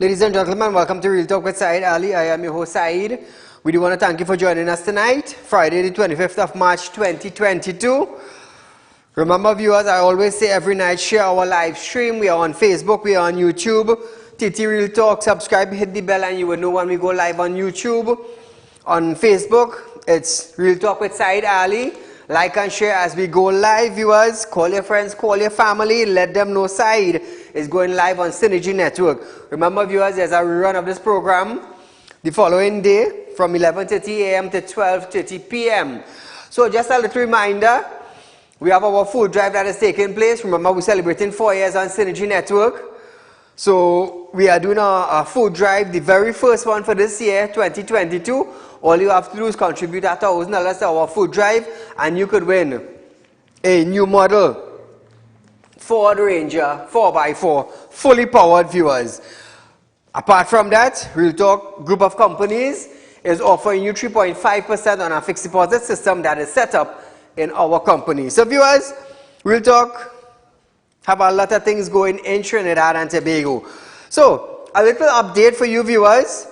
Ladies and gentlemen, welcome to Real Talk with Saieed Ali. I am your host Saeed. We do want to thank you for joining us tonight, Friday the 25th of March 2022. Remember viewers, I always say every night, share our live stream. We are on Facebook, we are on YouTube. TT Real Talk, subscribe, hit the bell and you will know when we go live on YouTube. On Facebook, it's Real Talk with Saieed Ali. Like and share as we go live, viewers. Call your friends, call your family, let them know Saeed is going live on Synergy Network. Remember viewers, there's a rerun of this program the following day from 11:30 a.m. to 12:30 p.m. So just a little reminder, we have our food drive that is taking place. Remember, we're celebrating 4 years on Synergy Network. So we are doing a food drive, the very first one for this year, 2022. All you have to do is contribute $1,000 to our food drive and you could win a new model Ford Ranger 4x4, fully powered, viewers. Apart from that, Real Talk group of companies is offering you 3.5% on a fixed deposit system that is set up in our company. So viewers, Real Talk have a lot of things going in Trinidad and Tobago. So a little update for you viewers.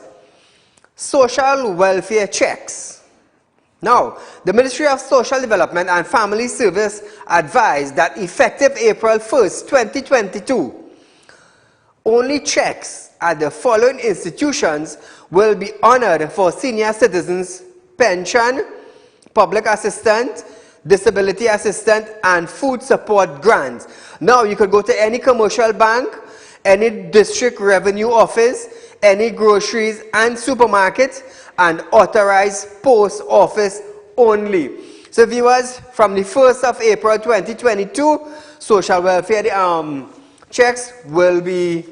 Social welfare checks. Now, the Ministry of Social Development and Family Service advised that effective April 1st, 2022, only checks at the following institutions will be honored for senior citizens pension, public assistance, disability assistance, and food support grants. Now, you could go to any commercial bank, any district revenue office, any groceries and supermarket, and authorized post office only. So viewers, from the 1st of April 2022, social welfare checks will be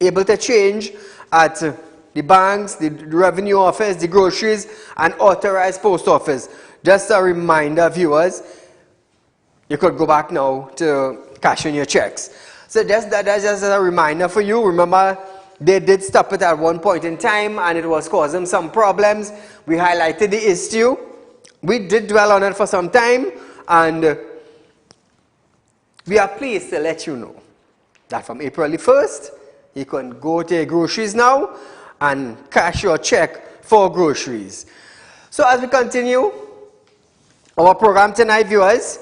able to change at the banks, the revenue office, the groceries, and authorized post office. Just a reminder, viewers, you could go back now to cash in your checks. So that's just a reminder for you. Remember, they did stop it at one point in time and it was causing some problems. We highlighted the issue. We did dwell on it for some time and we are pleased to let you know that from April the 1st, you can go to your groceries now and cash your check for groceries. So as we continue our program tonight, viewers,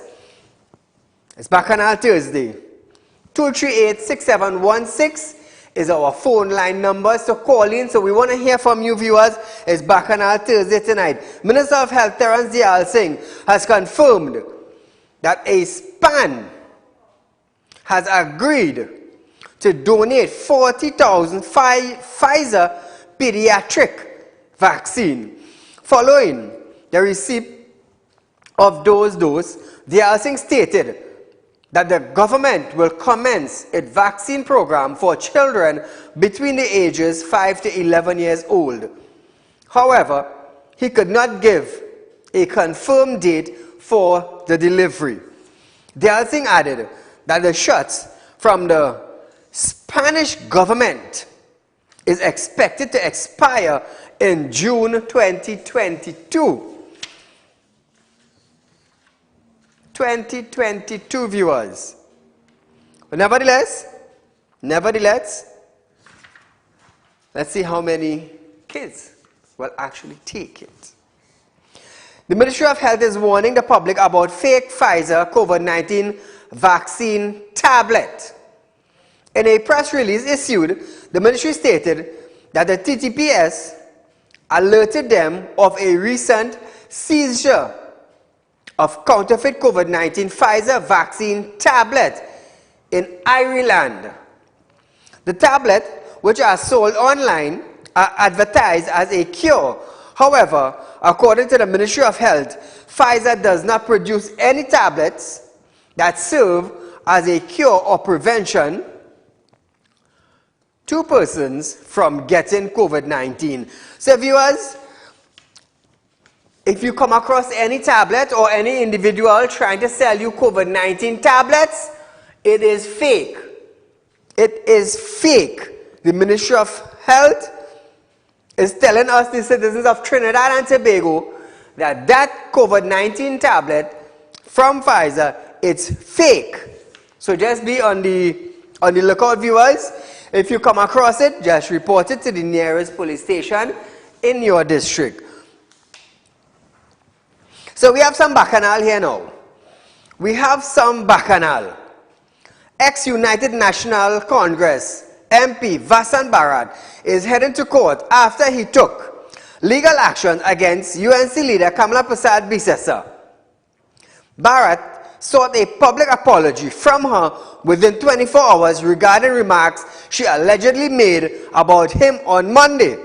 it's Bacchanal Thursday. 238-6716 is our phone line number, so call in. So we want to hear from you viewers. It's Bacchanal Thursday tonight. Minister of Health Terence Dayal Singh has confirmed that a SPAN has agreed to donate 40,000 Pfizer pediatric vaccine. Following the receipt of those doses, Dayal Singh stated that the government will commence its vaccine program for children between the ages 5 to 11 years old. However, he could not give a confirmed date for the delivery. Dayal Singh added that the shots from the Spanish government is expected to expire in June 2022. 2022 viewers. But nevertheless, let's see how many kids will actually take it. The Ministry of Health is warning the public about fake Pfizer COVID-19 vaccine tablet. In a press release issued, the ministry stated that the TTPS alerted them of a recent seizure of counterfeit COVID-19 Pfizer vaccine tablet in Ireland. The tablet, which are sold online, are advertised as a cure. However, according to the Ministry of Health, Pfizer does not produce any tablets that serve as a cure or prevention to persons from getting COVID-19. So viewers, if you come across any tablet or any individual trying to sell you COVID-19 tablets, it is fake. It is fake. The Ministry of Health is telling us, the citizens of Trinidad and Tobago, that that COVID-19 tablet from Pfizer, it's fake. So just be on the lookout, viewers. If you come across it, just report it to the nearest police station in your district. So we have some bacchanal here now. We have some bacchanal. Ex-United National Congress MP Vasant Bharat is heading to court after he took legal action against UNC leader Kamala Prasad Bisesa. Bharat sought a public apology from her within 24 hours regarding remarks she allegedly made about him on Monday.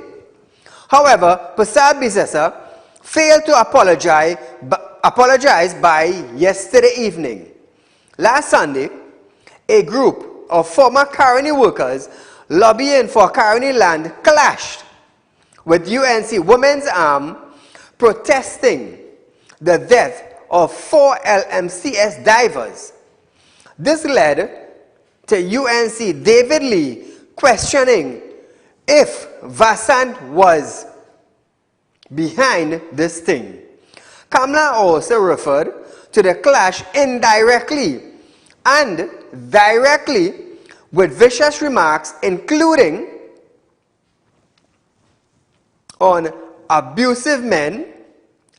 However, Prasad Bisesa failed to apologize by yesterday evening. Last Sunday, a group of former Caroni workers lobbying for Caroni land clashed with UNC Women's Arm protesting the death of 4 LMCS divers. This led to UNC David Lee questioning if Vasant was behind this thing. Kamala also referred to the clash indirectly and directly with vicious remarks including on abusive men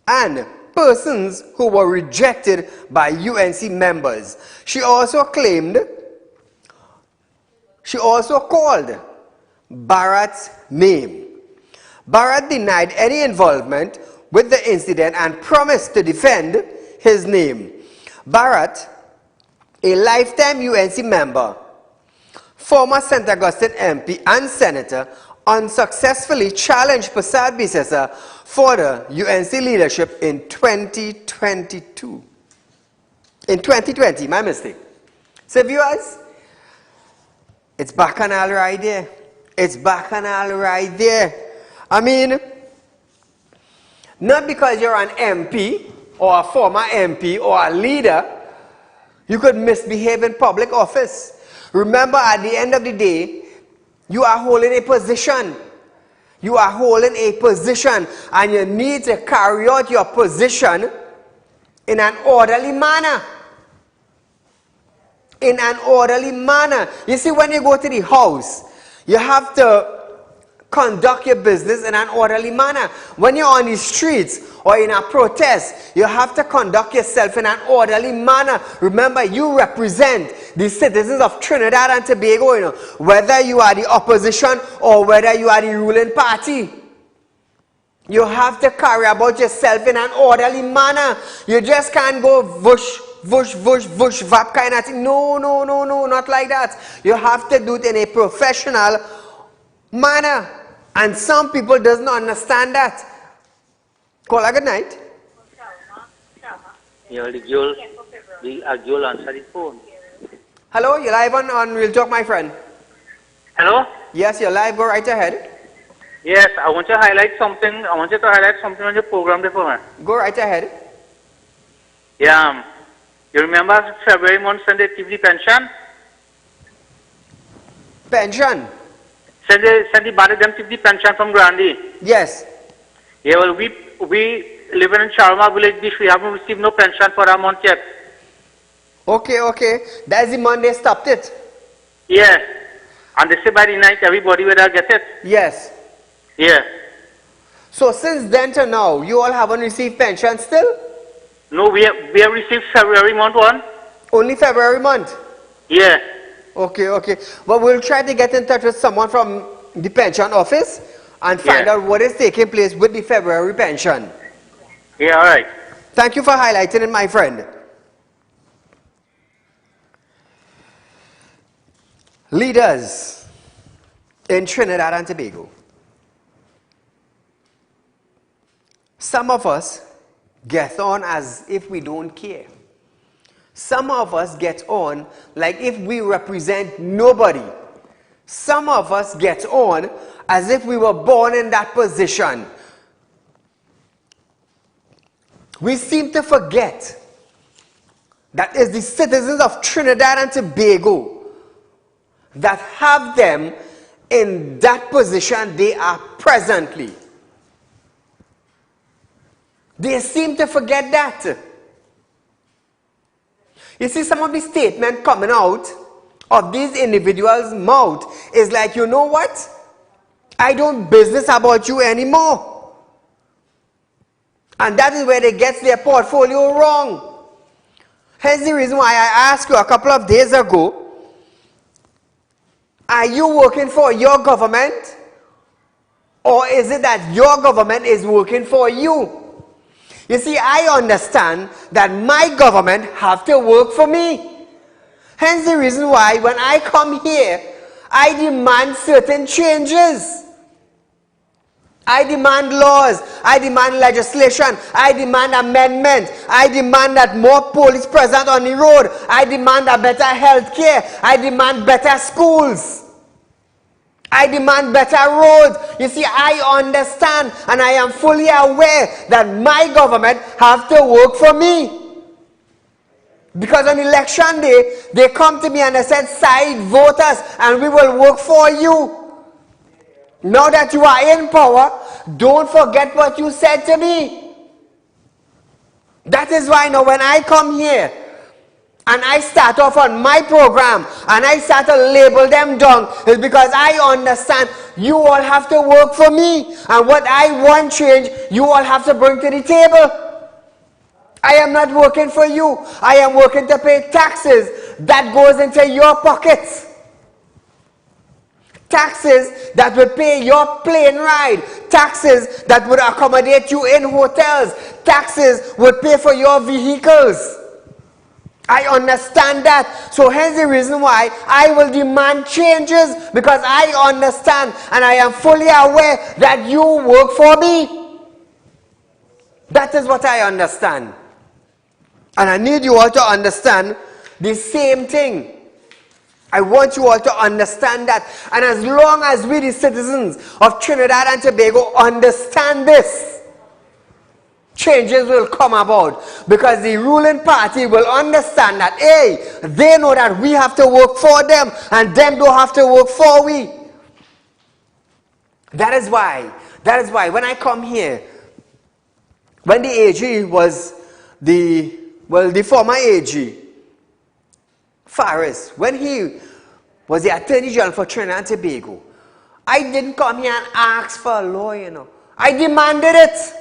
and persons who were rejected by UNC members. She also called Bharat's name. Bharat denied any involvement with the incident and promised to defend his name. Bharat, a lifetime UNC member, former St. Augustine MP and senator, unsuccessfully challenged Prasad Bisesa for the UNC leadership in 2022. In 2020, my mistake. So viewers, it's bacchanal right there. It's bacchanal right there. I mean, not because you're an MP or a former MP or a leader, you could misbehave in public office. Remember, at the end of the day, you are holding a position. You are holding a position and you need to carry out your position in an orderly manner. In an orderly manner. You see, when you go to the house, you have to conduct your business in an orderly manner. When you're on the streets or in a protest, you have to conduct yourself in an orderly manner. Remember, you represent the citizens of Trinidad and Tobago, you know, whether you are the opposition or whether you are the ruling party. You have to carry about yourself in an orderly manner. You just can't go vush, vush, vush, vush, vap kind of thing. No, no, no, no, not like that. You have to do it in a professional manner. And some people does not understand that. Call a good night. You'll answer the phone. Hello, you're live on Real Talk, my friend. Hello? Yes, you're live. Go right ahead. Yes, I want to highlight something. I want you to highlight something on your program before me. Go right ahead. Yeah. You remember February month when they give the pension? Pension? Send the body them give the pension from Grandi. Yes. Yeah, well, we living in Charma village dish, we haven't received no pension for a month yet. Okay, okay. That's the month they stopped it. Yeah. And they say by the night everybody will get it. Yes. Yeah. So since then to now, you all haven't received pension still? No, we have received February month one. Only February month? Yeah. Okay, okay. Well, we'll try to get in touch with someone from the pension office and find out what is taking place with the February pension. Yeah, all right. Thank you for highlighting it, my friend. Leaders in Trinidad and Tobago. Some of us get on as if we don't care. Some of us get on like if we represent nobody. Some of us get on as if we were born in that position. We seem to forget that it's the citizens of Trinidad and Tobago that have them in that position they are presently. They seem to forget that. You see some of the statements coming out of these individuals' mouth is like, you know what? I don't business about you anymore. And that is where they get their portfolio wrong. Hence the reason why I asked you a couple of days ago, are you working for your government? Or is it that your government is working for you? You see, I understand that my government have to work for me. Hence the reason why when I come here, I demand certain changes. I demand laws, I demand legislation, I demand amendment, I demand that more police present on the road, I demand a better health care, I demand better schools, I demand better roads. You see, I understand and I am fully aware that my government have to work for me. Because on election day, they come to me and they said, Saieed, vote us and we will work for you. Now that you are in power, don't forget what you said to me. That is why now when I come here and I start off on my program and I start to label them down, is because I understand you all have to work for me. And what I want change, you all have to bring to the table. I am not working for you. I am working to pay taxes that goes into your pockets. Taxes that would pay your plane ride. Taxes that would accommodate you in hotels. Taxes would pay for your vehicles. I understand that. So hence the reason why I will demand changes, because I understand and I am fully aware that you work for me. That is what I understand. And I need you all to understand the same thing. I want you all to understand that. And as long as we, the citizens of Trinidad and Tobago, understand this, changes will come about. Because the ruling party will understand that, hey, they know that we have to work for them and them don't have to work for we. That is why when I come here, when the AG was the former AG, Faris, when he was the Attorney General for Trinidad and Tobago, I didn't come here and ask for a law, you know. I demanded it.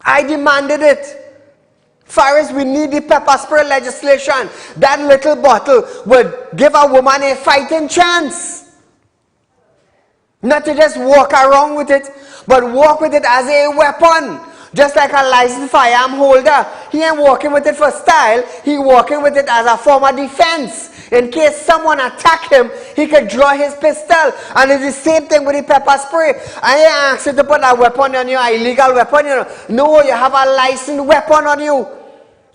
I demanded it. Faris, we need the pepper spray legislation. That little bottle would give a woman a fighting chance. Not to just walk around with it, but walk with it as a weapon. Just like a licensed firearm holder. He ain't walking with it for style. He walking with it as a form of defense. In case someone attack him, he could draw his pistol. And it's the same thing with the pepper spray. I ain't asked you to put a weapon on you, an illegal weapon. You know. No, you have a licensed weapon on you.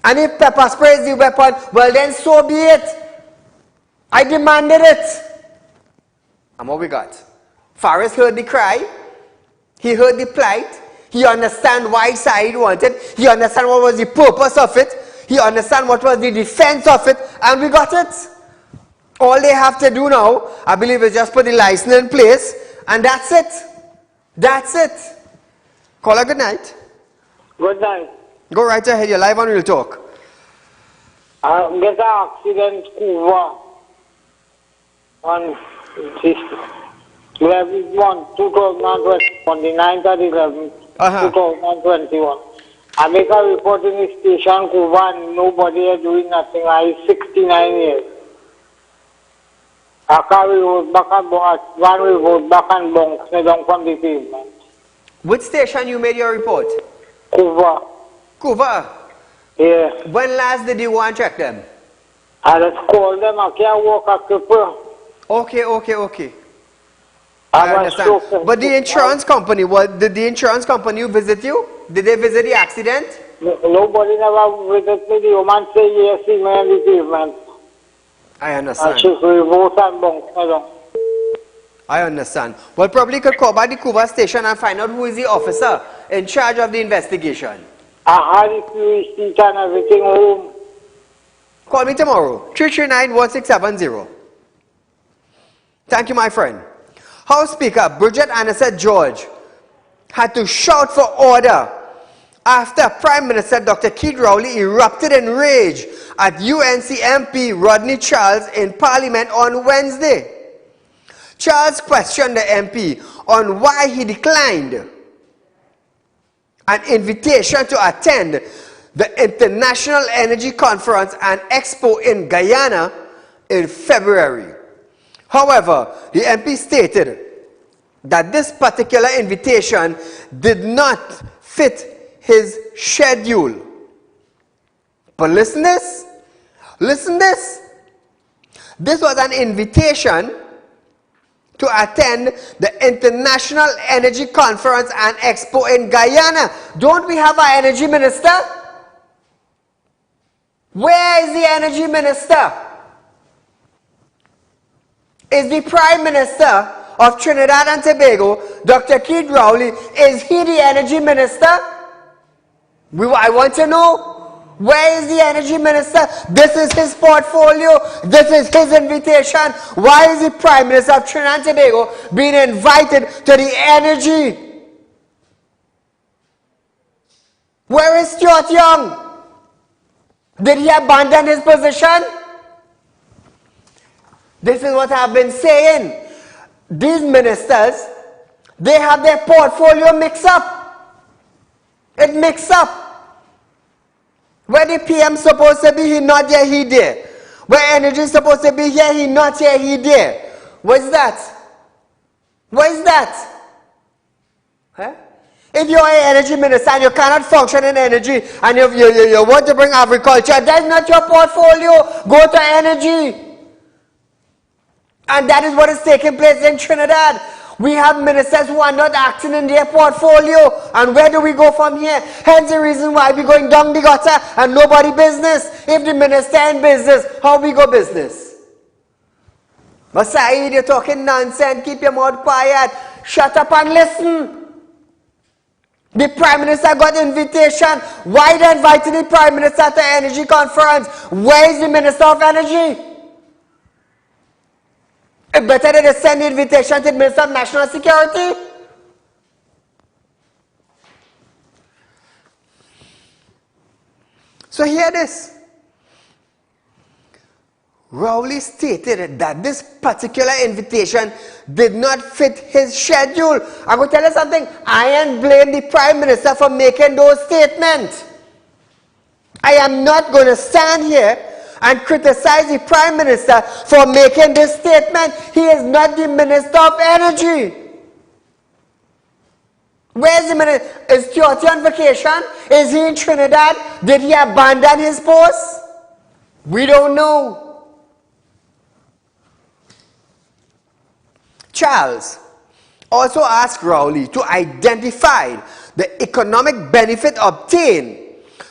And if pepper spray is the weapon, well then so be it. I demanded it. And what we got? Faris heard the cry. He heard the plight. He understands why Saieed wanted. He understands what was the purpose of it. He understands what was the defense of it. And we got it. All they have to do now, I believe, is just put the license in place. And that's it. That's it. Call her good night. Good night. Go right ahead. You're live on Real Talk. Get an accident Cuba on this 2020, on the 9th of 11th. 2021. I make a report in the station, Cuba, and nobody is doing nothing. I 69 years. I carry road back and one way road back and bounce down from the pavement. Which station you made your report? Cuba. Cuba? Yeah. When last did you go and check them? I just called them. I can't walk a cripple. Okay. I understand. But the insurance company, did the insurance company visit you? Did they visit the accident? Nobody never visited me. The woman say yes, he made the pavement. I understand. And she reversed and bounced down. I understand. Well, probably could call back the Cuba station and find out who is the officer in charge of the investigation. I had the QHT and everything home. Call me tomorrow, 339-1670. Thank you, my friend. House Speaker Bridget Anderson George had to shout for order after Prime Minister Dr. Keith Rowley erupted in rage at UNC MP Rodney Charles in Parliament on Wednesday. Charles questioned the MP on why he declined an invitation to attend the International Energy Conference and Expo in Guyana in February. However, the MP stated that this particular invitation did not fit his schedule. But listen this. This was an invitation to attend the International Energy Conference and Expo in Guyana. Don't we have our energy minister? Where is the energy minister? Is the Prime Minister of Trinidad and Tobago, Dr. Keith Rowley, is he the energy minister? I want to know. Where is the energy minister? This is his portfolio. This is his invitation. Why is the Prime Minister of Trinidad and Tobago being invited to the energy? Where is Stuart Young? Did he abandon his position? This is what I've been saying. These ministers, they have their portfolio mixed up. It mixed up. Where the PM supposed to be, he not here, he there. Where energy supposed to be here, he not here, he there. What is that? What is that? Huh? If you're an energy minister and you cannot function in energy and you want to bring agriculture, that's not your portfolio. Go to energy. And that is what is taking place in Trinidad. We have ministers who are not acting in their portfolio. And where do we go from here? Hence the reason why we're going down the gutter and nobody business. If the minister in business, how we go business? But Saeed, you're talking nonsense. Keep your mouth quiet. Shut up and listen. The Prime Minister got invitation. Why they invited the Prime Minister to energy conference? Where is the Minister of Energy? It better than they send the invitation to the Minister of National Security. So hear this. Rowley stated that this particular invitation did not fit his schedule. I'm going to tell you something. I ain't blame the Prime Minister for making those statements. I am not going to stand here and criticize the Prime Minister for making this statement. He is not the Minister of Energy. Where is the Minister? Is Stuart on vacation? Is he in Trinidad? Did he abandon his post? We don't know. Charles also asked Rowley to identify the economic benefit obtained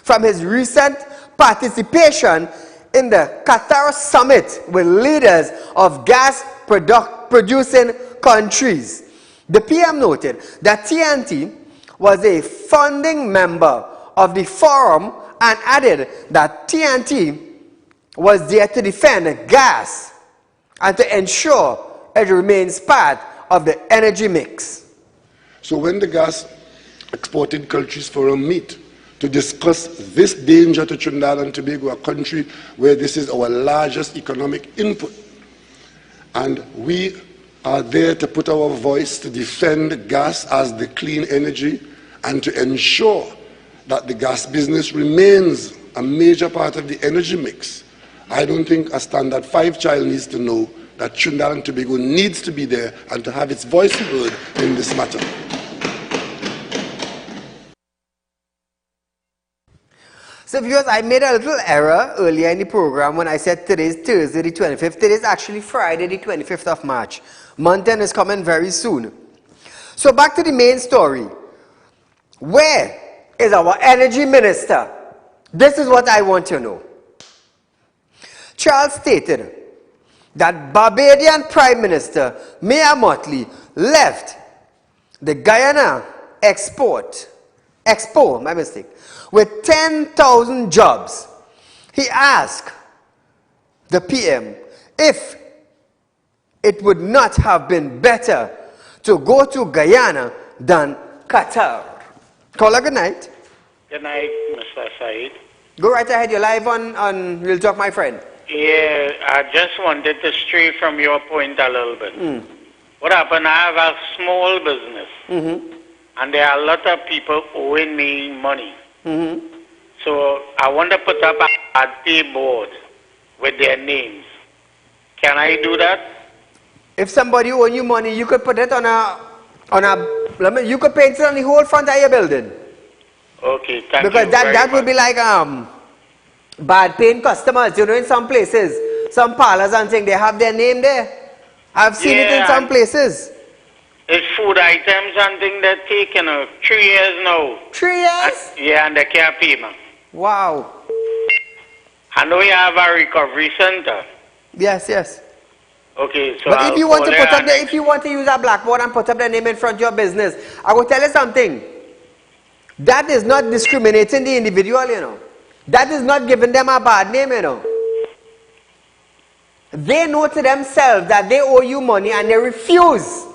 from his recent participation in the Qatar summit with leaders of gas producing countries. The PM noted that TNT was a founding member of the forum and added that TNT was there to defend gas and to ensure it remains part of the energy mix. So when the gas exporting countries forum meet to discuss this danger to Trinidad and Tobago, a country where this is our largest economic input, and we are there to put our voice to defend gas as the clean energy and to ensure that the gas business remains a major part of the energy mix. I don't think a standard 5 child needs to know that Trinidad and Tobago needs to be there and to have its voice heard in this matter. So viewers, I made a little error earlier in the program when I said today is Thursday the 25th. Today is actually Friday the 25th of March. Month end is coming very soon. So back to the main story. Where is our energy minister? This is what I want to know. Charles stated that Barbadian Prime Minister Mia Mottley left the Guyana Expo, with 10,000 jobs. He asked the PM if it would not have been better to go to Guyana than Qatar. Call a good night. Good night, Mr. Saeed. Go right ahead. You're live on Real Talk, my friend. Yeah, I just wanted to stray from your point a little bit. What happened, I have a small business, and there are a lot of people owing me money. So I want to put up a bad pay board with their names. Can I do that? If somebody owe you money, you could put it you could paint it on the whole front of your building. Okay, thank because you that very would be like bad paying customers. You know, in some places, some parlors and things, they have their name there. I've seen it in some places. It's food items and things that take, 3 years now. 3 years? And they can't pay me. Wow. I know you have a recovery center. Yes, yes. Okay, so but if you want to put up if you want to use a blackboard and put up the name in front of your business, I will tell you something. That is not discriminating the individual, you know. That is not giving them a bad name, you know. They know to themselves that they owe you money and they refuse.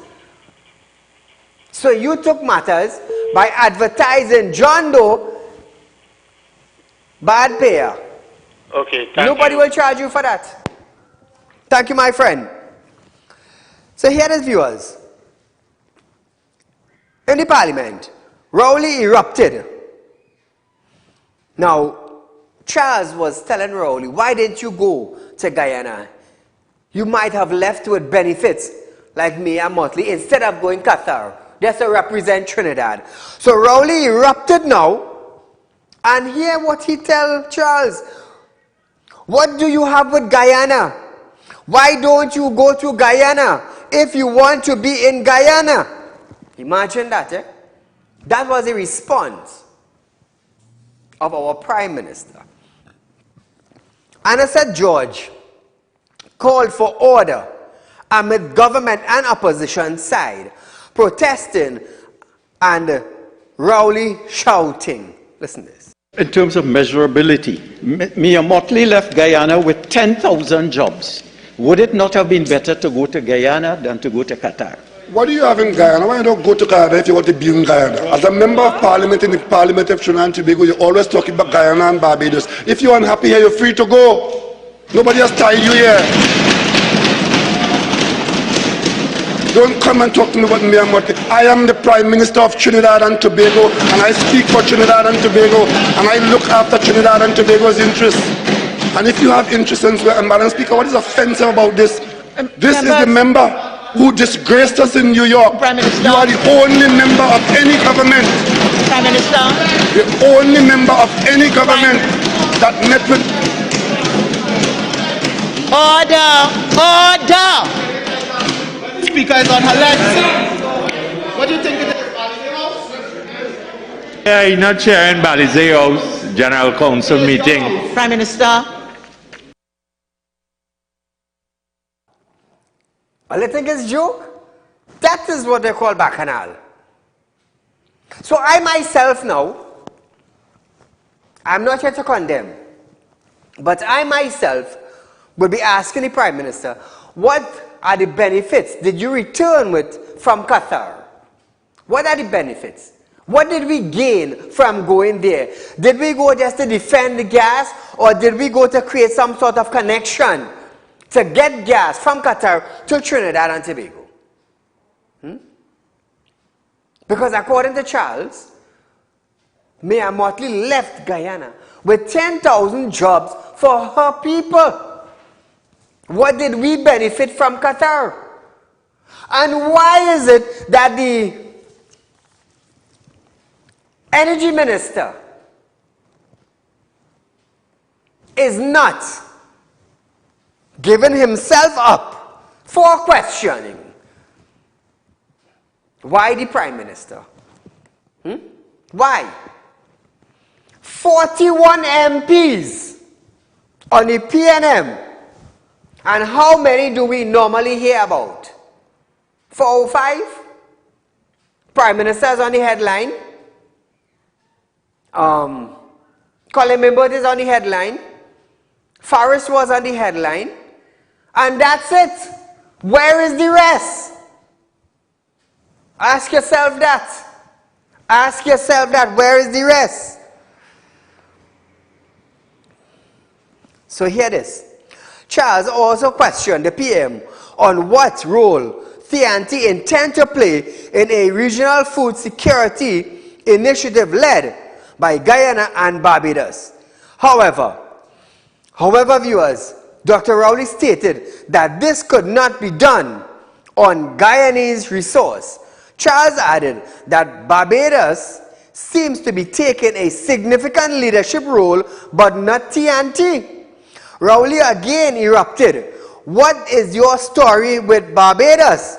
So you took matters by advertising John Doe, bad payer. Okay, Nobody will charge you for that. Thank you, my friend. So here is viewers. In the parliament, Rowley erupted. Now, Charles was telling Rowley, why didn't you go to Guyana? You might have left with benefits like me and Motley instead of going Qatar. Just to represent Trinidad. So Rowley erupted now. And hear what he tell Charles. What do you have with Guyana? Why don't you go to Guyana if you want to be in Guyana? Imagine that, eh? That was a response of our Prime Minister. Anna said George called for order amid government and opposition side protesting and Rowley shouting. Listen to this. In terms of measurability, Mia Motley left Guyana with 10,000 jobs. Would it not have been better to go to Guyana than to go to Qatar? What do you have in Guyana? Why don't you go to Guyana if you want to be in Guyana? As a member of parliament in the Parliament of Trinidad and Tobago, you're always talking about Guyana and Barbados. If you're unhappy here, you're free to go. Nobody has tied you here. Don't come and talk to me about me and Motley. I am the Prime Minister of Trinidad and Tobago, and I speak for Trinidad and Tobago, and I look after Trinidad and Tobago's interests. And if you have interest in Madam Speaker, what is offensive about this? This is the member who disgraced us in New York. Prime Minister. You are the only member of any government. Prime Minister. The only member of any government that met with... Order! Order! Speaker is on her left. What do you think it is? Yeah, he's not chairing Balizé House General Council meeting. Prime Minister. Well, I think it's a joke. That is what they call bacchanal. So I myself now, I'm not here to condemn, but I myself will be asking the Prime Minister, what are the benefits did you return with from Qatar? What are the benefits? What did we gain from going there? Did we go just to defend the gas, or did we go to create some sort of connection to get gas from Qatar to Trinidad and Tobago? Because according to Charles, Mia Motley left Guyana with 10,000 jobs for her people. What did we benefit from Qatar? And why is it that the energy minister is not giving himself up for questioning? Why the Prime Minister? Why? 41 MPs on the PNM. And how many do we normally hear about? 4 or 5? Prime Minister is on the headline. Colin Mimbert is on the headline. Forrest was on the headline. And that's it. Where is the rest? Ask yourself that. Ask yourself that. Where is the rest? So hear this. Charles also questioned the PM on what role TNT intend to play in a regional food security initiative led by Guyana and Barbados. However, viewers, Dr. Rowley stated that this could not be done on Guyanese resource. Charles added that Barbados seems to be taking a significant leadership role, but not TNT. Rowley again erupted. What is your story with Barbados?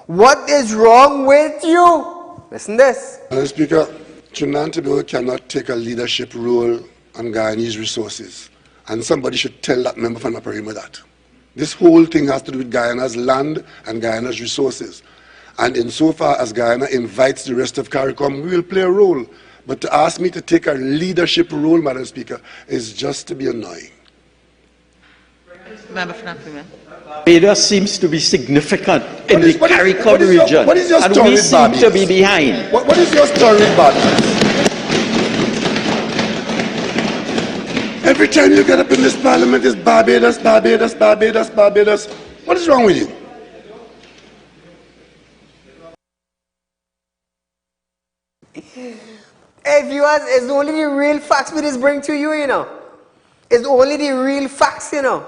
What is wrong with you? Listen to this. Mr. Speaker, Trinidad and Tobago cannot take a leadership role on Guyanese resources. And somebody should tell that member from Aparima that. This whole thing has to do with Guyana's land and Guyana's resources. And insofar as Guyana invites the rest of CARICOM, we will play a role. But to ask me to take a leadership role, Madam Speaker, is just to be annoying. Member from Afrima. Barbados seems to be significant in the CARICOM region. What is your story, and we seem to be behind. What is your story, Barbados? Every time you get up in this parliament, it's Barbados, Barbados, Barbados, Barbados. What is wrong with you? Hey viewers, it's only the real facts we just bring to you, you know. It's only the real facts, you know.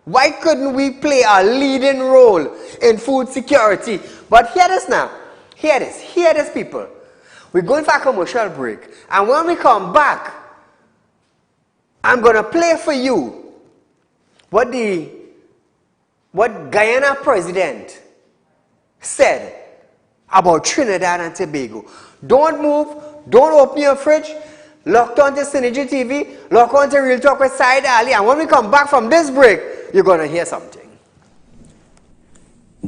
Why couldn't we play a leading role in food security? But hear this now. Hear this, people. We're going for a commercial break. And when we come back, I'm going to play for you what Guyana president said about Trinidad and Tobago. Don't move. Don't open your fridge. Lock on to Synergy TV. Lock on to Real Talk with Saieed Ali. And when we come back from this break, you're going to hear something.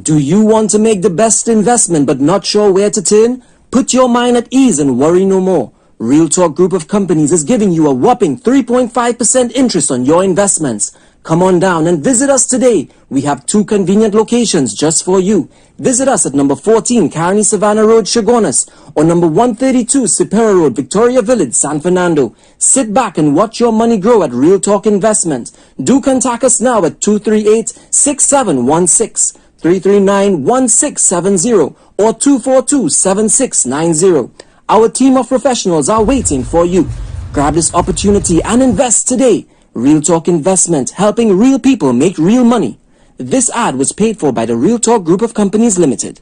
Do you want to make the best investment but not sure where to turn? Put your mind at ease and worry no more. Real Talk Group of Companies is giving you a whopping 3.5% interest on your investments. Come on down and visit us today. We have 2 convenient locations just for you. Visit us at number 14 Carney Savannah Road, Chaguanas, or number 132 Superior Road, Victoria Village, San Fernando. Sit back and watch your money grow at Real Talk Investment. Do contact us now at 238-6716, 339-1670, or 242-7690. Our team of professionals are waiting for you. Grab this opportunity and invest today. Real Talk Investment, helping real people make real money. This ad was paid for by the Real Talk Group of Companies Limited.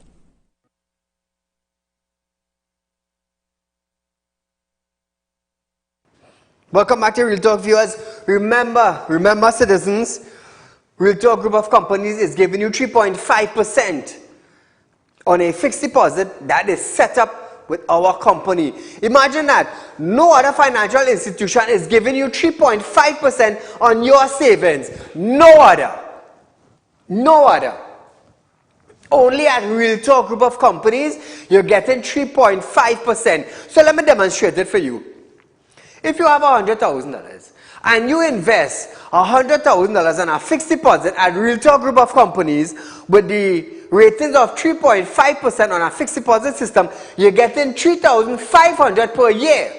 Welcome back to Real Talk, viewers. Remember citizens, Real Talk Group of Companies is giving you 3.5% on a fixed deposit that is set up with our company. Imagine that. No other financial institution is giving you 3.5% on your savings. No other. Only at Real Talk Group of Companies, you're getting 3.5%. So let me demonstrate it for you. If you have $100,000 and you invest $100,000 on a fixed deposit at Real Talk Group of Companies with the ratings of 3.5% on a fixed deposit system, you're getting $3,500 per year.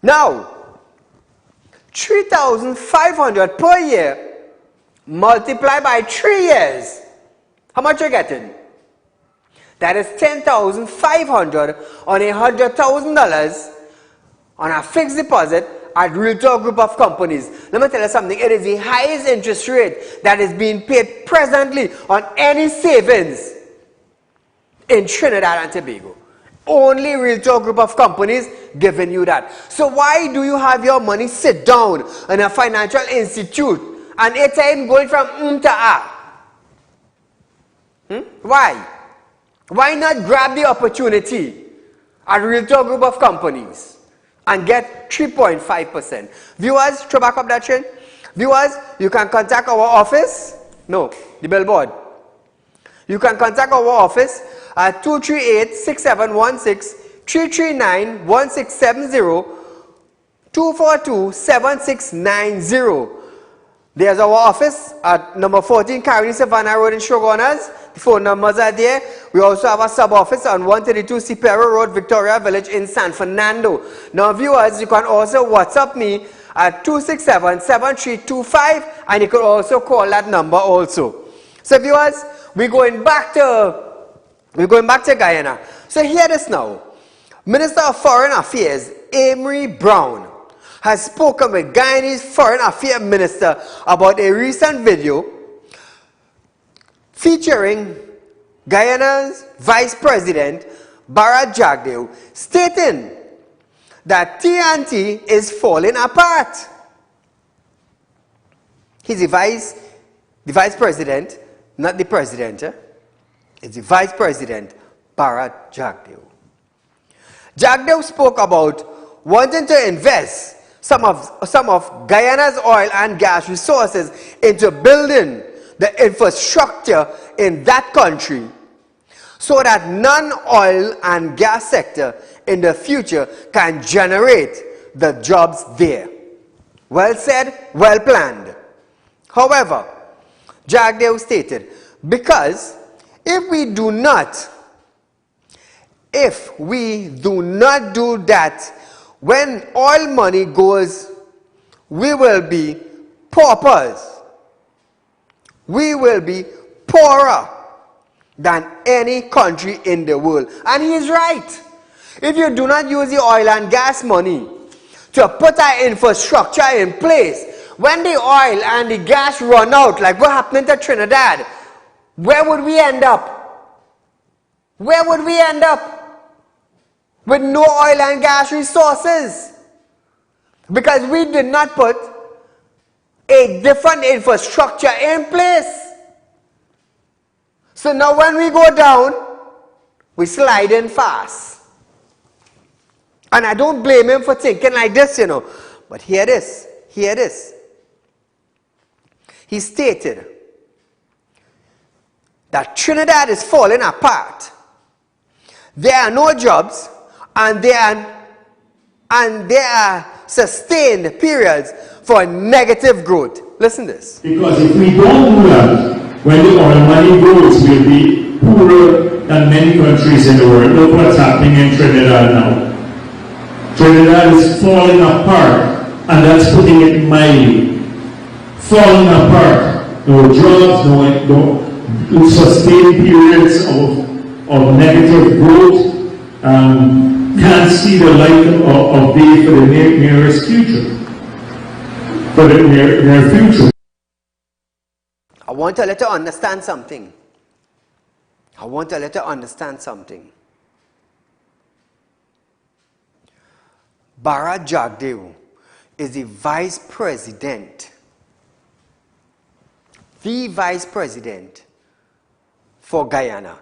Now, $3,500 per year multiplied by 3 years. How much are you getting? That is $10,500 on $100,000 on a fixed deposit at Real Talk Group of Companies. Let me tell you something. It is the highest interest rate that is being paid presently on any savings in Trinidad and Tobago. Only Real Talk Group of Companies giving you that. So why do you have your money sit down in a financial institute and it's time going from to a? Why? Why not grab the opportunity at Real Talk Group of Companies and get 3.5%? Viewers, throw back up that chain. Viewers, you can contact our office. No, the billboard. You can contact our office at 238-6716, 339-1670, 242-7690. There's our office at number 14 Carney Savannah Road in Chaguanas. The phone numbers are there. We also have a sub-office on 132 Superior Road, Victoria Village in San Fernando. Now viewers, you can also WhatsApp me at 267-7325, and you could also call that number also. So viewers, we're going back to Guyana. So hear this now. Minister of Foreign Affairs, Amory Brown, has spoken with Guyanese Foreign Affairs Minister about a recent video featuring Guyana's Vice President, Bharat Jagdeo, stating that TNT is falling apart. He's the vice president, not the president. It's the vice president, Bharat Jagdeo. Jagdeo spoke about wanting to invest some of Guyana's oil and gas resources into building the infrastructure in that country so that non-oil and gas sector in the future can generate the jobs there. Well said, well planned. However, Jagdeo stated, because if we do not do that, when oil money goes, we will be paupers. We will be poorer than any country in the world. And he's right. If you do not use the oil and gas money to put our infrastructure in place, when the oil and the gas run out, like what happened to Trinidad, where would we end up? Where would we end up? With no oil and gas resources. Because we did not put a different infrastructure in place. So now when we go down, we slide in fast. And I don't blame him for thinking like this, you know. But hear this. He stated that Trinidad is falling apart. There are no jobs, and there are sustained periods for negative growth. Listen to this. Because if we don't do that, when the oil money goes, we'll be poorer than many countries in the world. Look what's happening in Trinidad now. Trinidad is falling apart, and that's putting it mildly. Falling apart. No jobs, no sustained periods of negative growth. Can't see the light of day for the nearest future. For the near future. I want to let you understand something. Bharat Jagdeo is the vice president for Guyana.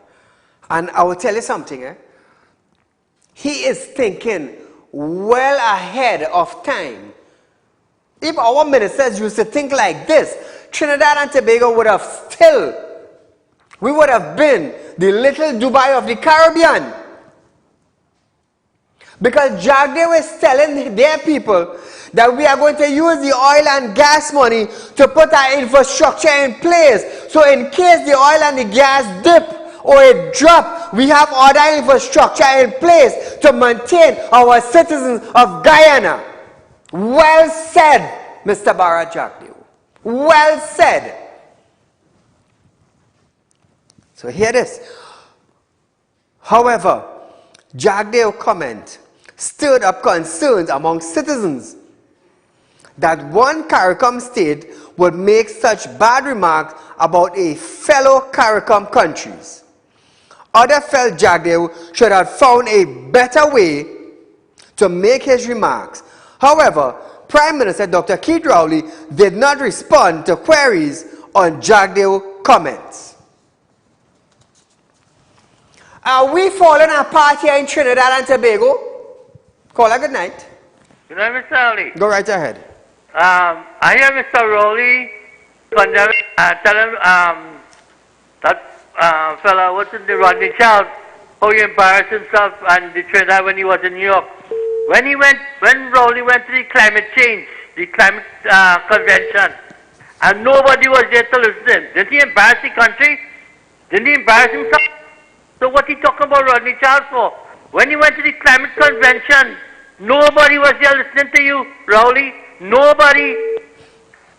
And I will tell you something. He is thinking well ahead of time. If our ministers used to think like this, Trinidad and Tobago would have been the little Dubai of the Caribbean. Because Jagdeo is telling their people that we are going to use the oil and gas money to put our infrastructure in place. So in case the oil and the gas dip or it drop, we have other infrastructure in place to maintain our citizens of Guyana. Well said, Mr. Bharat Jagdeo. Well said. So hear this. However, Jagdeo's comment stirred up concerns among citizens that one CARICOM state would make such bad remarks about a fellow CARICOM countries. Others felt Jagdeo should have found a better way to make his remarks. However, Prime Minister Dr. Keith Rowley did not respond to queries on Jagdeo's comments. Are we falling apart here in Trinidad and Tobago? Caller, good night. Good night, Mr. Ali. Go right ahead. I hear Mr. Rowley tell him that fella, what's in the Rodney Charles, how he embarrassed himself and the Trinidad when he was in New York. When Rowley went to the climate convention, and nobody was there to listen to him. Didn't he embarrass the country? Didn't he embarrass himself? So what he talking about Rodney Charles for? When he went to the climate convention, nobody was there listening to you, Rowley. Nobody.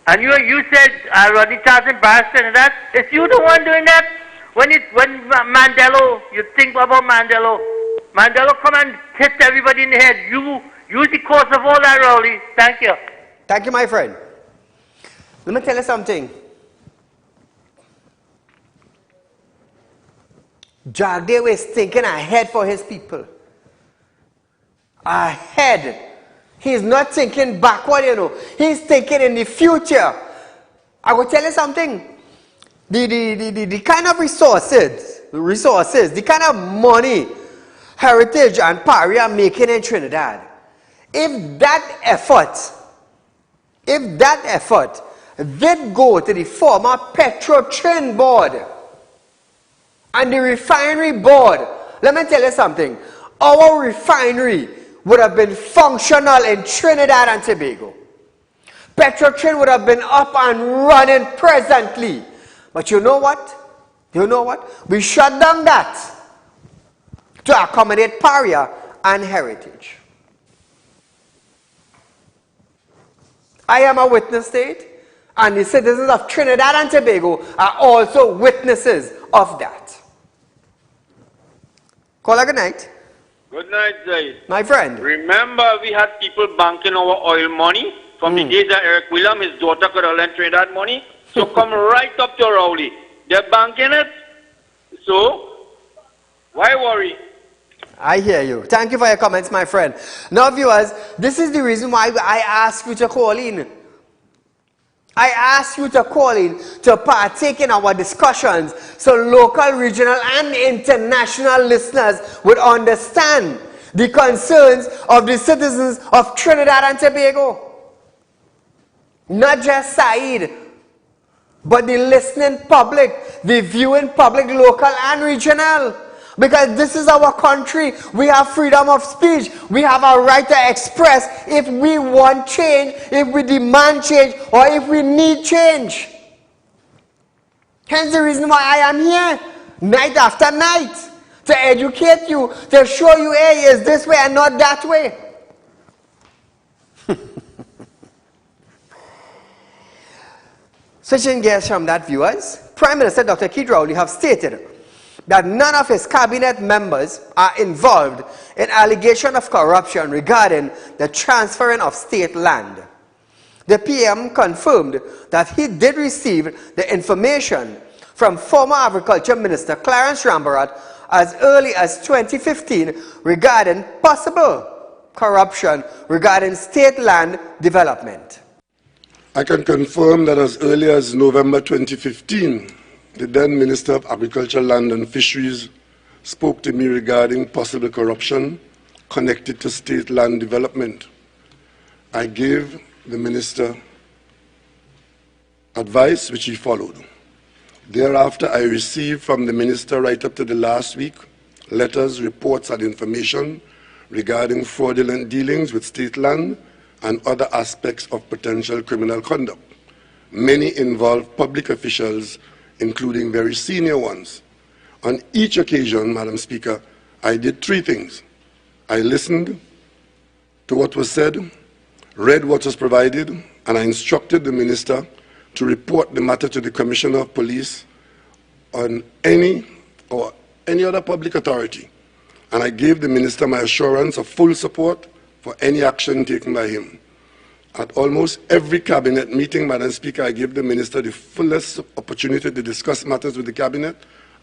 And you said Rodney Charles embarrassed Trinidad. It's you the one doing that. When Mandela, you think about Mandela. Mandela come and hit everybody in the head. You use the cause of all that, Rowley. Thank you. Thank you, my friend. Let me tell you something. Jagdev is thinking ahead for his people. Ahead. He's not thinking backward, you know. He's thinking in the future. I will tell you something. The kind of resources, the kind of money Heritage and Parry are making in Trinidad, if that effort did go to the former Petrotrin board and the refinery board, let me tell you something. Our refinery would have been functional in Trinidad and Tobago. Petrotrin would have been up and running presently. But you know what? We shut down that to accommodate Paria and Heritage. I am a witness to it, and the citizens of Trinidad and Tobago are also witnesses of that. Call a good night. Good night, Zaid. My friend. Remember, we had people banking our oil money from the days that Eric William, his daughter, could have lent Trinidad money. So come right up to Rowley. They're banking it. So, why worry? I hear you. Thank you for your comments, my friend. Now, viewers, this is the reason why I ask you to call in. I ask you to call in to partake in our discussions so local, regional, and international listeners would understand the concerns of the citizens of Trinidad and Tobago. Not just Saeed, but the listening public, the viewing public, local and regional. Because this is our country. We have freedom of speech. We have a right to express if we want change, if we demand change, or if we need change. Hence the reason why I am here, night after night, to educate you, to show you, hey, it's this way and not that way. Switching gears from that, viewers, Prime Minister Dr. Keith Rowley have stated that none of his cabinet members are involved in allegation of corruption regarding the transferring of state land. The PM confirmed that he did receive the information from former Agriculture Minister Clarence Rambarat as early as 2015 regarding possible corruption regarding state land development. I can confirm that as early as November 2015, the then Minister of Agriculture, Land and Fisheries spoke to me regarding possible corruption connected to state land development. I gave the Minister advice which he followed. Thereafter, I received from the Minister right up to the last week letters, reports and information regarding fraudulent dealings with state land and other aspects of potential criminal conduct. Many involve public officials, including very senior ones. On each occasion, Madam Speaker, I did three things. I listened to what was said, read what was provided, and I instructed the Minister to report the matter to the Commissioner of Police on any other public authority. And I gave the Minister my assurance of full support for any action taken by him. At almost every cabinet meeting, Madam Speaker, I gave the Minister the fullest opportunity to discuss matters with the cabinet,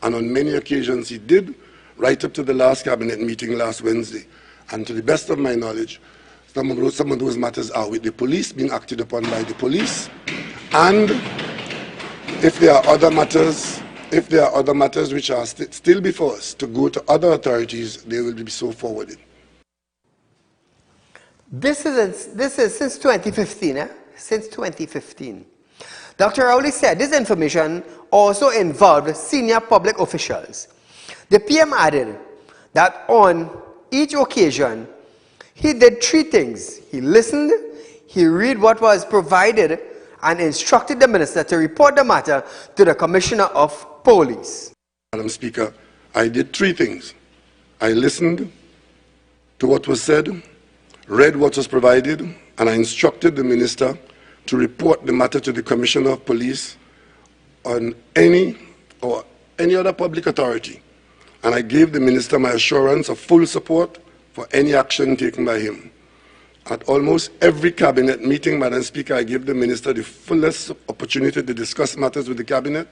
and on many occasions he did, right up to the last cabinet meeting last Wednesday. And to the best of my knowledge, some of those matters are with the police, being acted upon by the police, and if there are other matters which are still before us to go to other authorities, they will be so forwarded. This is since 2015, Since 2015. Dr. Rowley said this information also involved senior public officials. The PM added that on each occasion, he did three things. He listened, he read what was provided, and instructed the Minister to report the matter to the Commissioner of Police. Madam Speaker, I did three things. I listened to what was said, read what was provided, and I instructed the minister to report the matter to the Commissioner of Police on any other public authority. And I gave the minister my assurance of full support for any action taken by him. At almost every cabinet meeting, Madam Speaker, I gave the minister the fullest opportunity to discuss matters with the cabinet,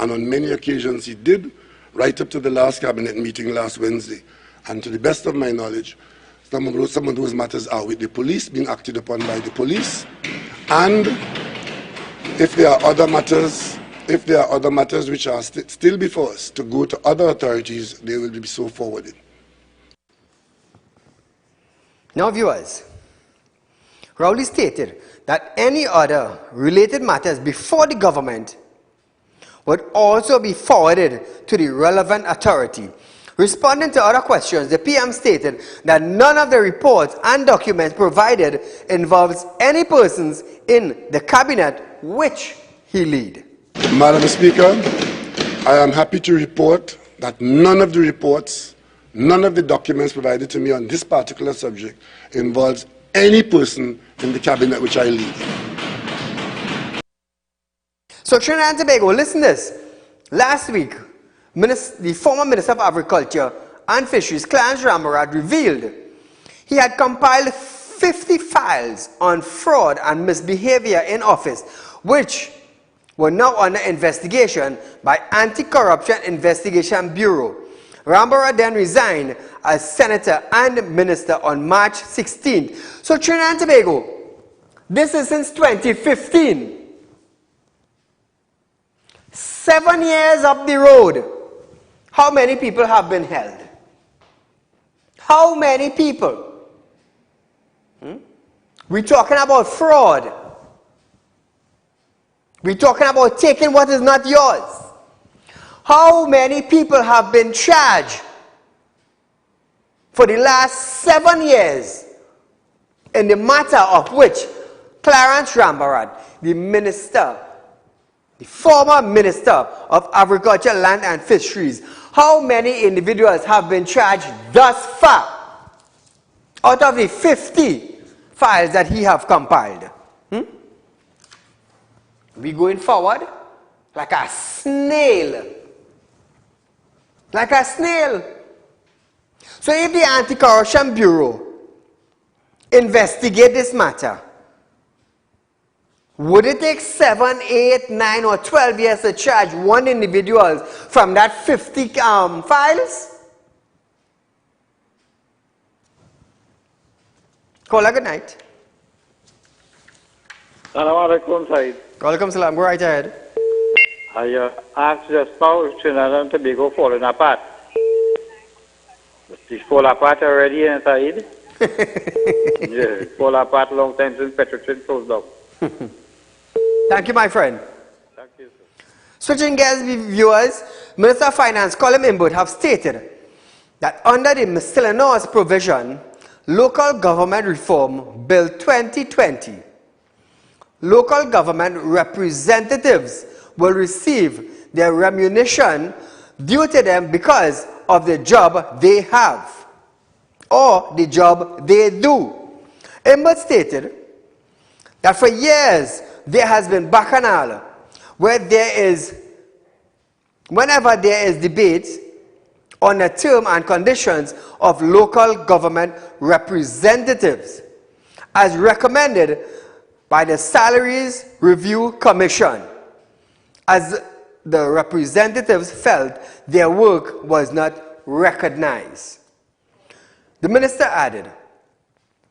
and on many occasions he did, right up to the last cabinet meeting last Wednesday. And to the best of my knowledge, some of those matters are with the police, being acted upon by the police, and if there are other matters which are still before us to go to other authorities, they will be so forwarded. Now, viewers, Rowley stated that any other related matters before the government would also be forwarded to the relevant authority. Responding to other questions, the PM stated that none of the reports and documents provided involves any persons in the cabinet which he lead. Madam Speaker, I am happy to report that none of the reports, none of the documents provided to me on this particular subject involves any person in the cabinet which I lead. So Trinidad and Tobago, listen to this. Last week, the former Minister of Agriculture and Fisheries, Clarence Rambarad, revealed he had compiled 50 files on fraud and misbehavior in office, which were now under investigation by Anti-Corruption Investigation Bureau. Rambarad then resigned as Senator and Minister on March 16th. So Trinidad and Tobago, this is since 2015. 7 years up the road. How many people have been held? How many people? We're talking about fraud. We're talking about taking what is not yours. How many people have been charged for the last 7 years in the matter of which Clarence Rambarad, the minister, the former Minister of Agriculture, Land and Fisheries, how many individuals have been charged thus far out of the 50 files that he have compiled? We going forward like a snail. Like a snail. So if the Anti-Corruption Bureau investigate this matter, would it take 7, 8, 9, or 12 years to charge one individual from that 50 files? Call a good night. Assalamu alaikum, Saeed. Walaikum salam. Go right ahead. I asked just now if Trinidad and Tobago falling apart. It's fall apart already, Saeed? Yeah, it fall apart long time since Petrotrin closed down. Thank you, my friend. Thank you, sir. Switching gears, viewers, Minister of Finance Colin Imbut have stated that under the miscellaneous provision, Local Government Reform Bill 2020, local government representatives will receive their remuneration due to them because of the job they have or the job they do. Imbut stated that for years there has been bacchanal where whenever there is debate on the term and conditions of local government representatives as recommended by the Salaries Review Commission, as the representatives felt their work was not recognized. The minister added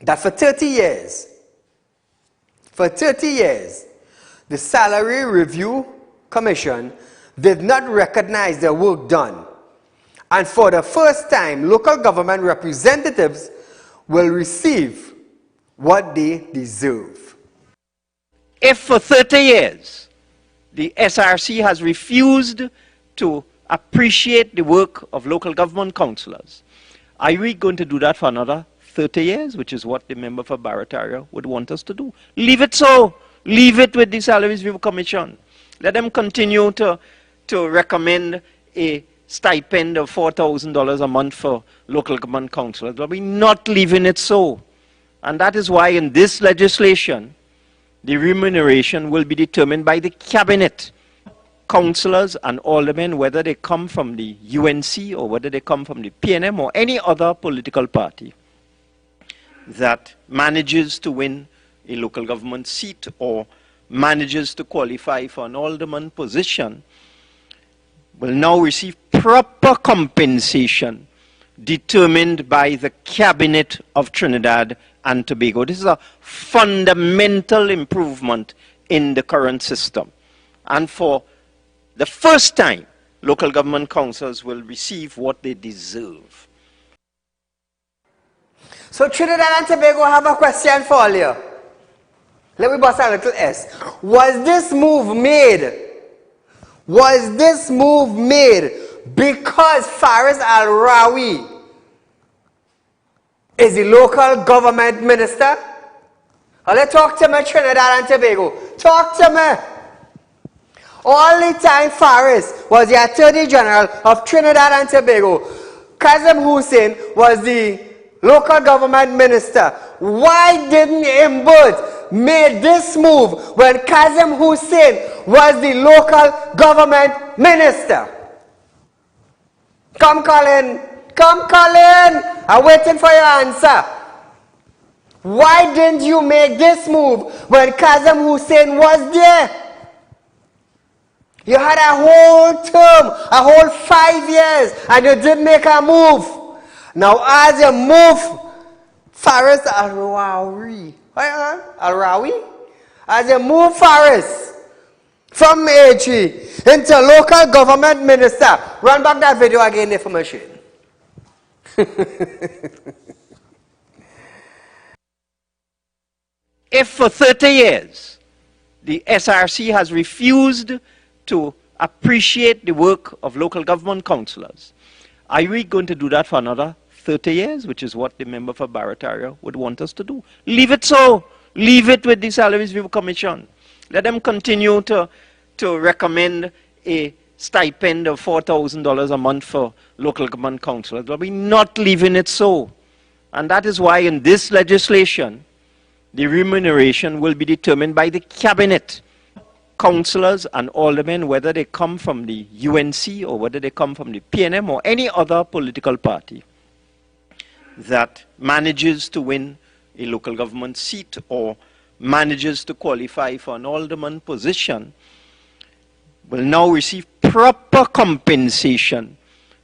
that for 30 years, the Salary Review Commission did not recognize their work done. And for the first time, local government representatives will receive what they deserve. If for 30 years the SRC has refused to appreciate the work of local government councillors, are we going to do that for another 30 years, which is what the member for Barataria would want us to do? Leave it so. Leave it with the Salaries Review Commission. Let them continue to recommend a stipend of $4,000 a month for local government councillors. But we're not leaving it so. And that is why in this legislation, the remuneration will be determined by the cabinet. Councillors and aldermen, whether they come from the UNC or whether they come from the PNM or any other political party that manages to win a local government seat or manages to qualify for an alderman position, will now receive proper compensation determined by the cabinet of Trinidad and Tobago. This is a fundamental improvement in the current system. And for the first time, local government councils will receive what they deserve. So Trinidad and Tobago have a question for you. Let me bust a little S. Was this move made? Was this move made because Faris Al-Rawi is the local government minister? Let's talk to me, Trinidad and Tobago. Talk to me. All the time Faris was the Attorney General of Trinidad and Tobago. Kazim Hussein was the local government minister. Why didn't Imbud make this move when Kazim Hussein was the local government minister? Come, Colin. Come, Colin. I'm waiting for your answer. Why didn't you make this move when Kazim Hussein was there? You had a whole term, a whole 5 years, and you didn't make a move. Now, as you move Faris Al-Rawi, as you move Faris from AG into local government minister, run back that video again there for machine. If for 30 years the SRC has refused to appreciate the work of local government councillors, are we going to do that for another 30 years, which is what the member for Barataria would want us to do? Leave it so. Leave it with the Salaries Review Commission. Let them continue to recommend a stipend of $4,000 a month for local government councillors, but we're not leaving it so. And that is why in this legislation, the remuneration will be determined by the cabinet. Councillors and aldermen, whether they come from the UNC or whether they come from the PNM or any other political party that manages to win a local government seat or manages to qualify for an alderman position, will now receive proper compensation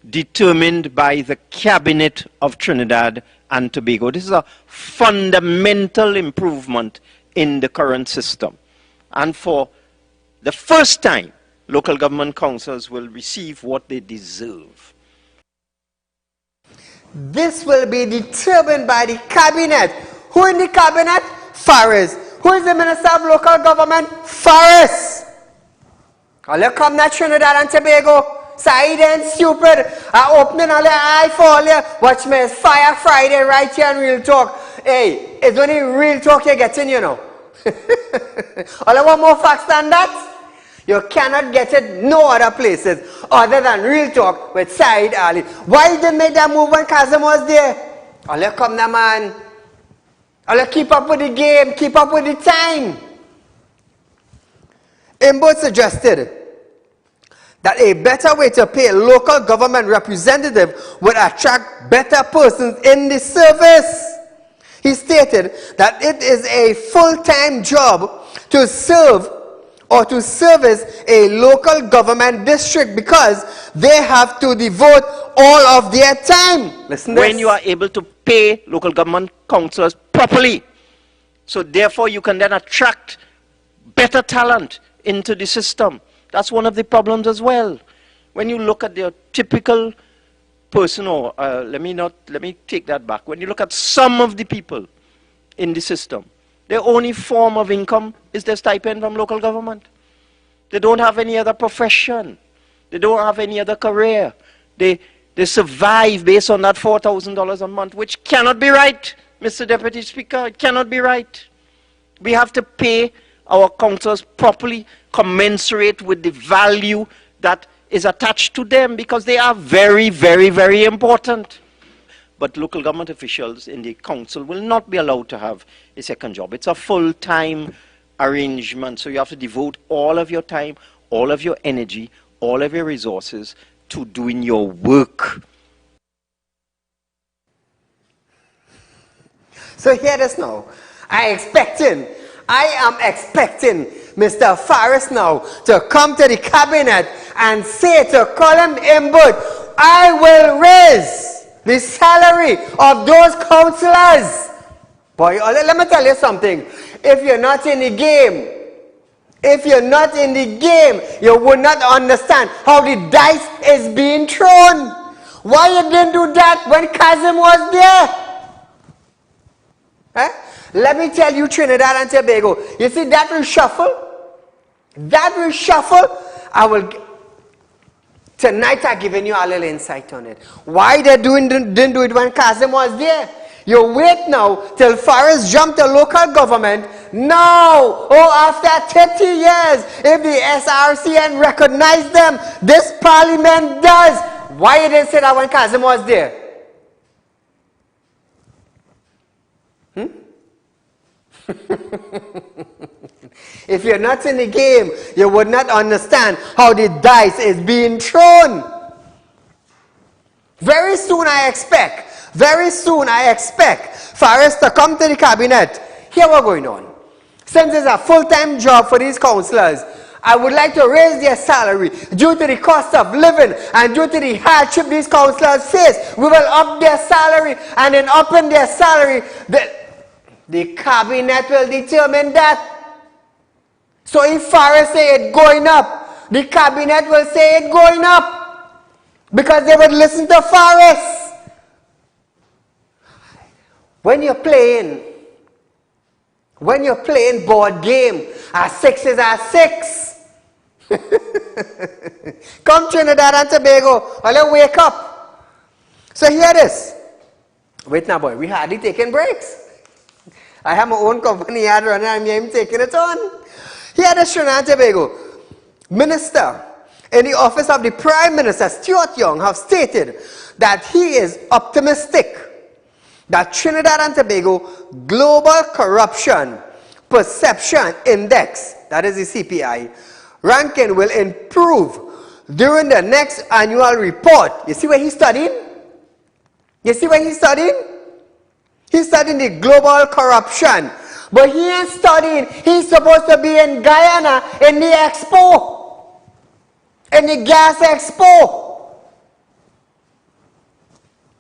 determined by the cabinet of Trinidad and Tobago. This is a fundamental improvement in the current system. And for the first time, local government councils will receive what they deserve. This will be determined by the cabinet. Who in the cabinet? Faris. Who is the Minister of Local Government? Faris. All come now, Trinidad and Tobago. Saieed and stupid. Opening all your eye for all you. Watch me, it's Fire Friday right here on Real Talk. Hey, it's only Real Talk you're getting, you know. All I want more facts than that? You cannot get it no other places other than Real Talk with Saieed Ali. Why didn't they make that move when Kazim was there? All you come now, man. All you keep up with the game, keep up with the time. Imbud suggested that a better way to pay a local government representative would attract better persons in the service. He stated that it is a full-time job to serve or to service a local government district because they have to devote all of their time. Listen to when this. You are able to pay local government councillors properly. So therefore you can then attract better talent into the system. That's one of the problems as well. When you look at the typical person, or let me take that back. When you look at some of the people in the system, their only form of income is their stipend from local government. They don't have any other profession. They don't have any other career. They survive based on that $4,000 a month, which cannot be right, Mr. Deputy Speaker. It cannot be right. We have to pay our councillors properly, commensurate with the value that is attached to them, because they are very, very, very important. but local government officials in the council will not be allowed to have a second job. It's a full-time arrangement, so you have to devote all of your time, all of your energy, all of your resources to doing your work. So hear this now. I am expecting Mr. Faris now to come to the cabinet and say to Colin Imbud, I will raise the salary of those councillors. Boy, let me tell you something. If you're not in the game, you would not understand how the dice is being thrown. Why you didn't do that when Kazim was there? Eh? Let me tell you, Trinidad and Tobago, you see that reshuffle? Tonight I'm giving you a little insight on it. Why they didn't do it when Kazim was there? You wait now till Faris jumped the local government. Now, after 30 years, if the SRCN recognize them, this parliament does. Why you didn't say that when Kazim was there? If you're not in the game, you would not understand how the dice is being thrown. Very soon I expect Faris to come to the cabinet. Here what's going on. Since it's a full-time job for these councillors, I would like to raise their salary due to the cost of living and due to the hardship these councillors face. We will up their salary, and in upping their salary, the cabinet will determine that. So if Faris say it going up, the cabinet will say it going up, because they would listen to Faris. When you're playing board game, a 6 is a 6. Come Trinidad and Tobago, let's wake up. So hear this. Wait now, boy, we hardly taking breaks. I have my own company ad running, I'm taking it on. Here this Trinidad and Tobago. Minister in the office of the Prime Minister, Stuart Young, have stated that he is optimistic that Trinidad and Tobago Global Corruption Perception Index, that is the CPI, ranking will improve during the next annual report. You see where he's studying? He's studying the global corruption. But he ain't studying. He's supposed to be in Guyana in the expo. In the gas expo.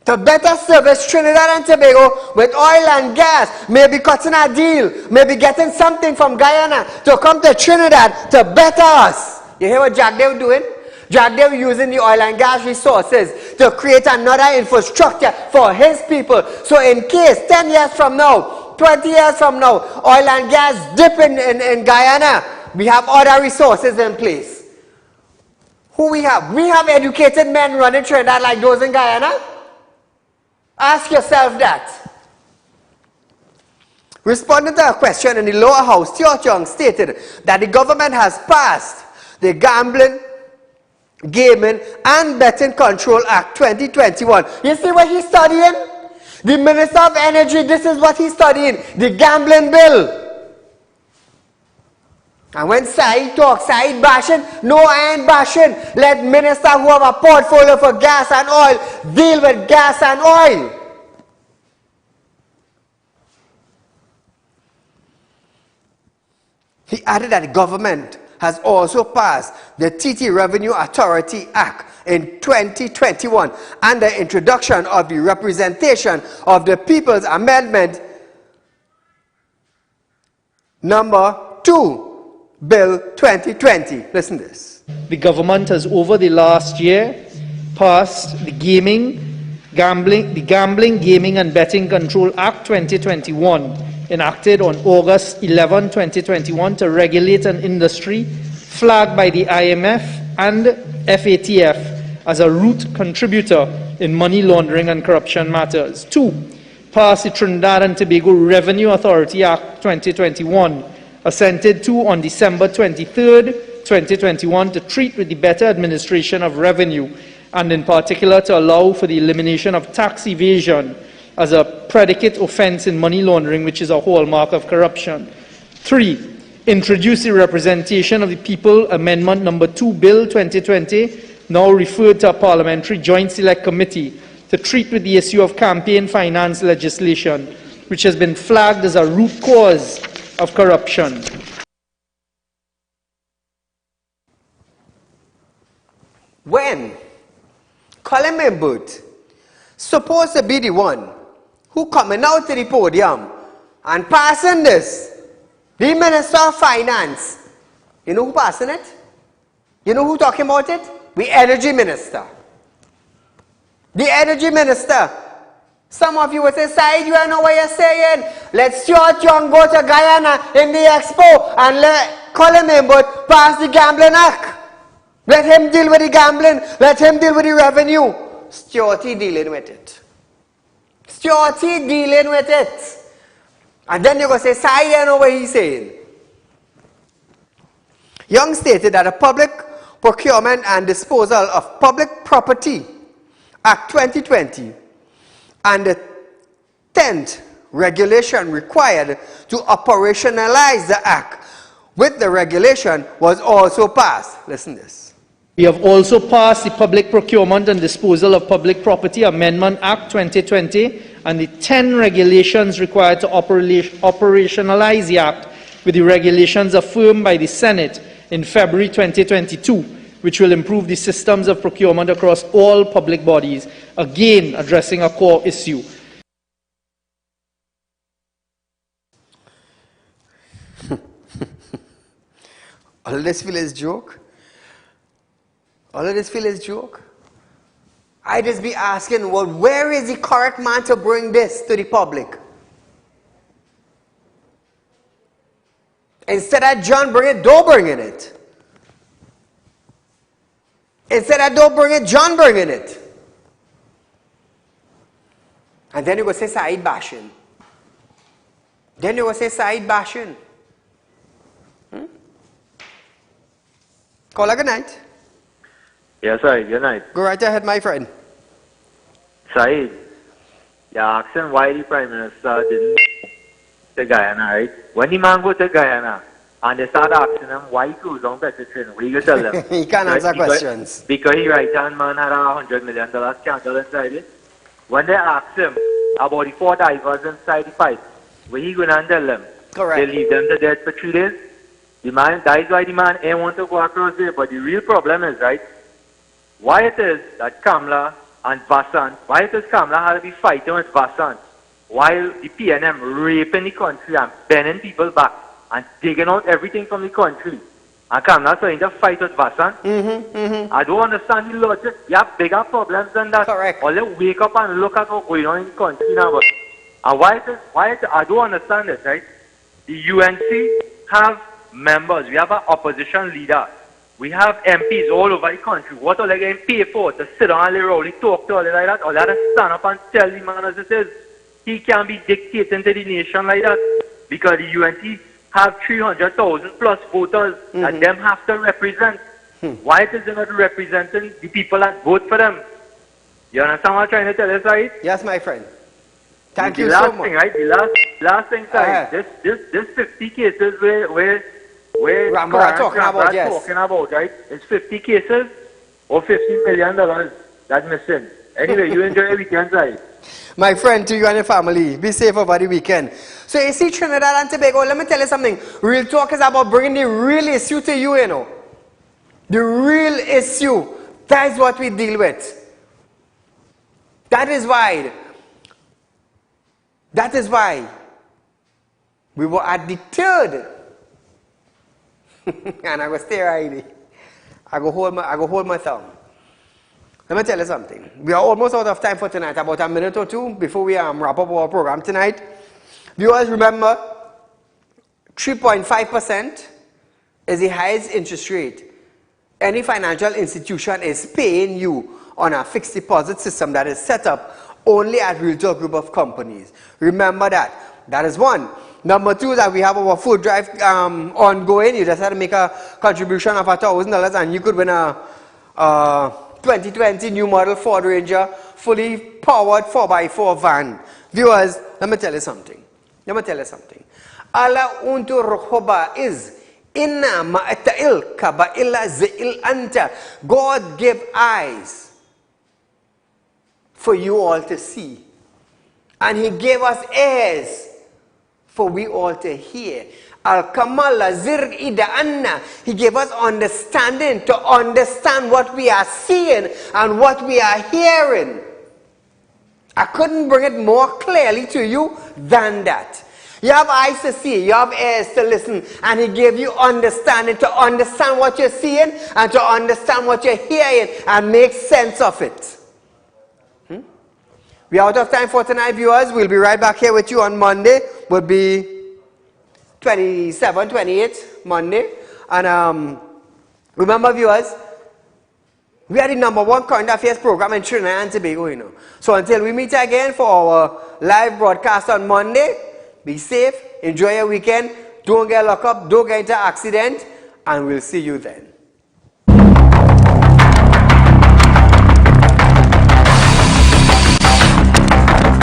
To better service Trinidad and Tobago with oil and gas, maybe cutting a deal, maybe getting something from Guyana to come to Trinidad to better us. You hear what Jack Dave doing? Jack Dave using the oil and gas resources to create another infrastructure for his people. So in case 10 years from now, 20 years from now, oil and gas dip in Guyana, we have other resources in place. Who we have? We have educated men running Trinidad like those in Guyana? Ask yourself that. Responding to a question in the lower house, Stuart Young stated that the government has passed the Gambling, Gaming and Betting Control Act 2021. You see what he's studying? The Minister of Energy, this is what he's studying, the gambling bill. And when Saieed talks, Saieed bashing, no, I ain't bashing. Let minister who have a portfolio for gas and oil deal with gas and oil. He added that the government has also passed the TT Revenue Authority Act in 2021 and the introduction of the Representation of the People's Amendment number 2, Bill 2020. Listen to this. The government has over the last year passed the Gambling, Gaming and Betting Control Act 2021, enacted on August 11, 2021 to regulate an industry flagged by the IMF and FATF as a root contributor in money laundering and corruption matters. 2. Pass the Trinidad and Tobago Revenue Authority Act 2021, assented to on December 23, 2021 to treat with the better administration of revenue and in particular to allow for the elimination of tax evasion as a predicate offense in money laundering, which is a hallmark of corruption. 3, introduce the Representation of the People Amendment Number 2 Bill 2020, now referred to a Parliamentary Joint Select Committee, to treat with the issue of campaign finance legislation, which has been flagged as a root cause of corruption. When Colin Membert supposed to be the one who coming out to the podium and passing this, the Minister of Finance, you know who passing it? You know who talking about it? The Energy Minister. The Energy Minister. Some of you will say, Said, you know what you're saying. Let Stuart Young go to Guyana in the expo and let Colin Membert pass the Gambling Act. Let him deal with the gambling. Let him deal with the revenue. Stuarty dealing with it. Stuarty dealing with it. And then you're going to say, Said, you know what he's saying. Young stated that the Public Procurement and Disposal of Public Property Act 2020 and the 10th regulation required to operationalize the Act with the regulation was also passed. Listen to this. We have also passed the Public Procurement and Disposal of Public Property Amendment Act 2020 and the 10 regulations required to operationalize the Act with the regulations affirmed by the Senate in February 2022, which will improve the systems of procurement across all public bodies, again addressing a core issue. All of this feel is joke? All of this feel is joke? I just be asking, well, where is the correct man to bring this to the public? Instead of John bringing it, don't bring it. Instead of don't bring it, John bringing it. And then you go say Said bashing. Then you go say Said bashing. Call good night. Yes, Said, good night. Go right ahead, my friend. Said, you're asking why the Prime Minister didn't to Guyana, right? When the man go to Guyana and they start asking him why he goes on petition, what you tell them? He can't answer questions. Because he right-hand man had $100 million scandal inside it. When they ask him about the 4 divers inside the pipe, what he going to tell them? Correct. They leave them to death for 3 days. The man, that is why the man ain't want to go across there. But the real problem is, right, why it is that Kamla and Vasant, why it is Kamla had to be fighting with Vasant while the PNM raping the country and bending people back and taking out everything from the country. And Kamla trying to fight with Vasant. I don't understand the logic. You have bigger problems than that. Correct. Or let's wake up and look at what's going on in the country now. But, and why it is, I don't understand this, right? The UNC have members. We have an opposition leader. We have MPs all over the country. What are they getting paid for? To sit down and literally talk to all like that? Or let us stand up and tell the man as it is. He can't be dictating to the nation like that. Because the UNC have 300,000 plus voters that them have to represent. Why it is they not representing the people that vote for them? You understand what I'm trying to tell you, Said? Yes, my friend. Thank the you last so much. thing, right? The last thing, Said. This 50 cases where Rambara talking about, yes. talking about, right? It's 50 cases or $50 million that's missing. Anyway, you enjoy your weekend, Said. My friend, to you and your family, be safe over the weekend. So you see Trinidad and Tobago, let me tell you something. Real talk is about bringing the real issue to you, you know. The real issue. That is what we deal with. That is why we were at the 3rd. And I go stay right. I go hold my thumb. Let me tell you something. We are almost out of time for tonight. About a minute or two before we wrap up our program tonight. Viewers, remember, 3.5% is the highest interest rate any financial institution is paying you on a fixed deposit system that is set up only at Realtalk Group of Companies. Remember that. That is one. Number 2 is that we have our food drive ongoing. You just have to make a contribution of $1,000 and you could win a $20 2020 new model Ford Ranger, fully powered 4x4 van. Viewers, let me tell you something. Ala untu rohoba is inna ma'ata'il kaba illa ze'il anta. God gave eyes for you all to see. And he gave us ears for we all to hear. Al-Kamala zir ida anna. He gave us understanding to understand what we are seeing and what we are hearing. I couldn't bring it more clearly to you than that. You have eyes to see, you have ears to listen, and he gave you understanding to understand what you're seeing and to understand what you're hearing and make sense of it. We're out of time for tonight, viewers. We'll be right back here with you on Monday. Will be 27, 28, Monday. And remember, viewers, we are the #1 current affairs program in Trinidad and Tobago, you know. So until we meet again for our live broadcast on Monday, be safe, enjoy your weekend, don't get locked up, don't get into accident, and we'll see you then.